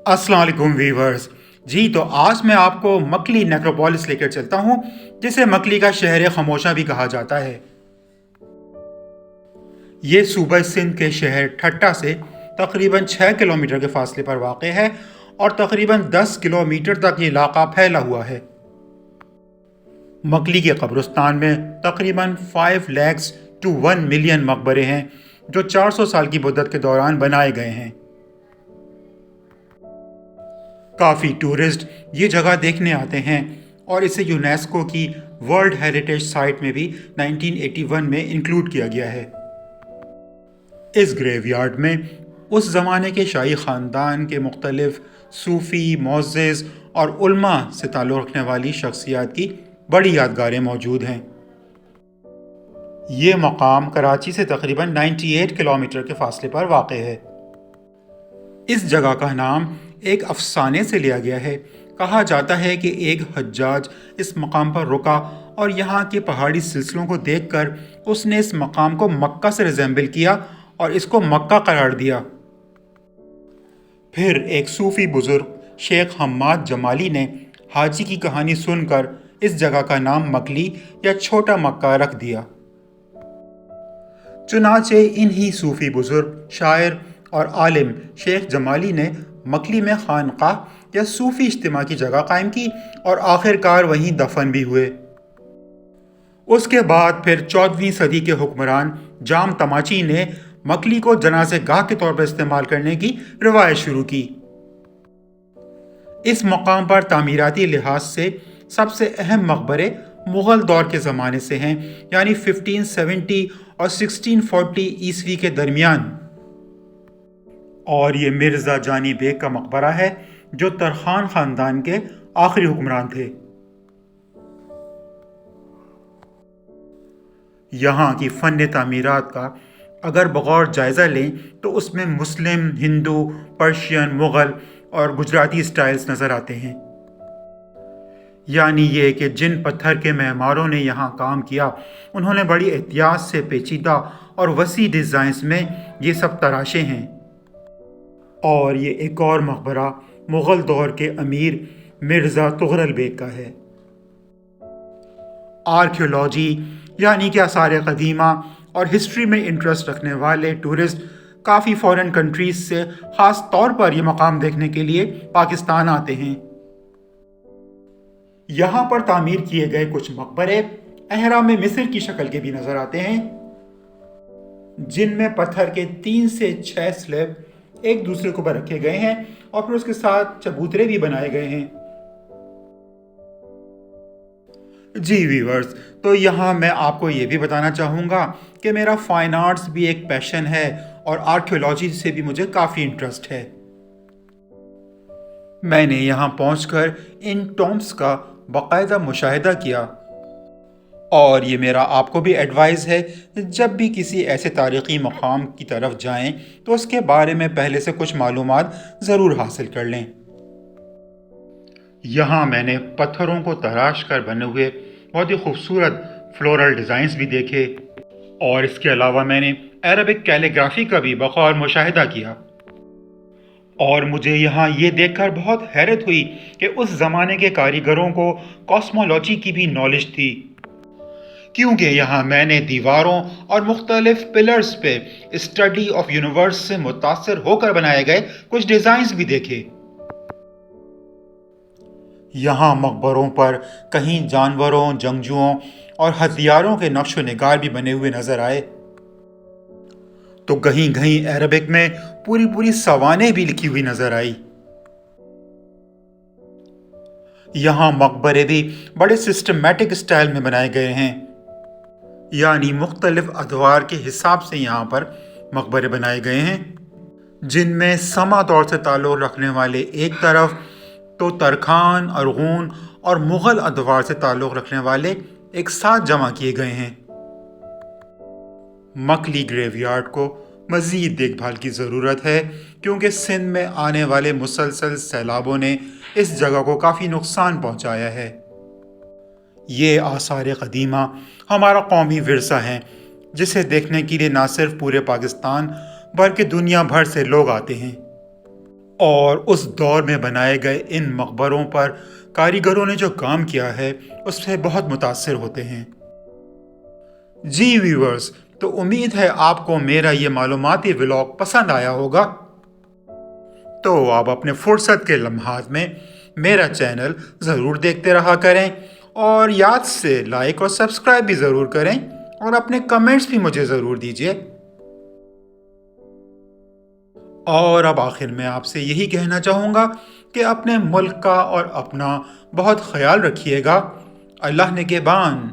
अस्सलाम वालेकुम व्यूवर्स। जी तो आज मैं आपको मकली नेक्रोपोलिस लेकर चलता हूँ, जिसे मकली का शहर खामोशा भी कहा जाता है। ये सूबा सिंध के शहर ठट्टा से तकरीबन 6 किलोमीटर के फासले पर वाक़ है और तकरीबन 10 किलोमीटर तक ये इलाका फैला हुआ है। मकली के कब्रिस्तान में तकरीबन 5 लाख टू 1 मिलियन मकबरे हैं, जो 400 साल की मुद्दत के दौरान बनाए गए हैं। काफ़ी टूरिस्ट ये जगह देखने आते हैं और इसे यूनेस्को की वर्ल्ड हेरिटेज साइट में भी 1981 में इंक्लूड किया गया है। इस ग्रेवयार्ड में उस ज़माने के शाही ख़ानदान के मुख्तलिफ सूफ़ी, मोअज़्ज़िज़ और उलमा से ताल्लुक़ रखने वाली शख्सियात की बड़ी यादगारें मौजूद हैं। ये मकाम कराची से तकरीबन 98 किलोमीटर के फासले पर वाक़ है। इस जगह का नाम एक अफसाने से लिया गया है। कहा जाता है कि एक हज्जाज इस मकाम पर रुका और यहाँ के पहाड़ी सिलसिलों को देखकर उसने इस मकाम को मक्का से रिजेंबल किया और इसको मक्का करार दिया। फिर एक सूफ़ी बुज़ुर्ग शेख हम्माद जमाली ने हाजी की कहानी सुनकर इस जगह का नाम मकली या छोटा मक्का रख दिया। चुनाचे इन्हीं सूफ़ी बुज़ुर्ग, शायर और आलिम शेख जमाली ने मकली में खानकाह या सूफ़ी इज्तिमा की जगह कायम की और आखिरकार वहीं दफन भी हुए। उसके बाद फिर 14वीं सदी के हुक्मरान जाम तमाची ने मकली को जनाज़े गाह के तौर पर इस्तेमाल करने की रवायत शुरू की। इस मकाम पर तामीराती लिहाज से सबसे अहम मकबरे मुग़ल दौर के ज़माने से हैं, यानी 1570 और 1640 ईस्वी के दरमियान। और ये मिर्ज़ा जानी बेग का मकबरा है, जो तरखान ख़ानदान के आखिरी हुक्मरान थे। यहाँ की फ़न तामीरात का अगर बग़ौर जायज़ा लें तो उसमें मुस्लिम, हिंदू, पर्शियन, मुग़ल और गुजराती स्टाइल्स नज़र आते हैं। यानी ये कि जिन पत्थर के मेमारों ने यहाँ काम किया, उन्होंने बड़ी एहतियात से पेचीदा और वसी डिज़ाइंस में ये सब तराशे हैं। और ये एक और मकबरा मुग़ल दौर के अमीर मिर्ज़ा तुग़रल बेग का है। आर्कियोलॉजी यानी कि आसार क़दीमा और हिस्ट्री में इंटरेस्ट रखने वाले टूरिस्ट काफ़ी फ़ॉरेन कंट्रीज़ से ख़ास तौर पर ये मकाम देखने के लिए पाकिस्तान आते हैं। यहाँ पर तामीर किए गए कुछ मकबरे अहराम में मिस्र की शक्ल के भी नज़र आते हैं, जिनमें पत्थर के 3 से 6 स्लैब एक दूसरे के ऊपर रखे गए हैं और फिर उसके साथ चबूतरे भी बनाए गए हैं। जी व्यूअर्स, तो यहाँ मैं आपको ये भी बताना चाहूँगा कि मेरा फ़ाइन आर्ट्स भी एक पैशन है और आर्कियोलॉजी से भी मुझे काफ़ी इंटरेस्ट है। मैंने यहाँ पहुँचकर इन टॉम्ब्स का बाकायदा मुशाहिदा किया और ये मेरा आपको भी एडवाइस है, जब भी किसी ऐसे तारीख़ी मकाम की तरफ जाएं तो उसके बारे में पहले से कुछ मालूमात ज़रूर हासिल कर लें। यहाँ मैंने पत्थरों को तराश कर बने हुए बहुत ही खूबसूरत फ्लोरल डिज़ाइंस भी देखे और इसके अलावा मैंने अरबिक कैलीग्राफी का भी बखौर मुशाहिदा किया। और मुझे यहाँ ये देखकर बहुत हैरत हुई कि उस ज़माने के कारीगरों को कॉस्मोलॉजी की भी नॉलेज थी, क्योंकि यहाँ मैंने दीवारों और मुख्तलिफ पिलर्स पे स्टडी ऑफ यूनिवर्स से मुतासिर होकर बनाए गए कुछ डिज़ाइंस भी देखे। यहाँ मकबरों पर कहीं जानवरों, जंगजुओं और हथियारों के नक्श व निगार भी बने हुए नज़र आए, तो कहीं कहीं अरबिक में पूरी पूरी सवानें भी लिखी हुई नज़र आई। यहाँ मकबरे भी बड़े सिस्टमैटिक स्टाइल में बनाए गए हैं, यानी मुख्तलिफ अदवार के हिसाब से यहाँ पर मकबरे बनाए गए हैं, जिनमें समा दौर से ताल्लुक़ रखने वाले एक तरफ तो तरखान, अरगून और मुग़ल अदवार से ताल्लुक़ रखने वाले एक साथ जमा किए गए हैं। मकली ग्रेवयार्ड को मज़ीद देखभाल की ज़रूरत है, क्योंकि सिंध में आने वाले मुसलसल सैलाबों ने इस जगह को काफ़ी नुकसान पहुँचाया है। ये आसार क़दीमा हमारा कौमी विरसा है, जिसे देखने के लिए ना सिर्फ पूरे पाकिस्तान बल्कि दुनिया भर से लोग आते हैं। اور اس دور میں بنائے گئے ان مقبروں پر کاریگروں نے جو کام کیا ہے اس سے بہت متاثر ہوتے ہیں۔ جی ویورز، تو امید ہے آپ کو میرا یہ معلوماتی ولاگ پسند آیا ہوگا۔ تو آپ اپنے فرصت کے لمحات میں میرا چینل ضرور دیکھتے رہا کریں، اور یاد سے لائک اور سبسکرائب بھی ضرور کریں، اور اپنے کمنٹس بھی مجھے ضرور دیجیے۔ اور اب آخر میں آپ سے یہی کہنا چاہوں گا کہ اپنے ملک کا اور اپنا بہت خیال رکھیے گا۔ اللہ نگہبان۔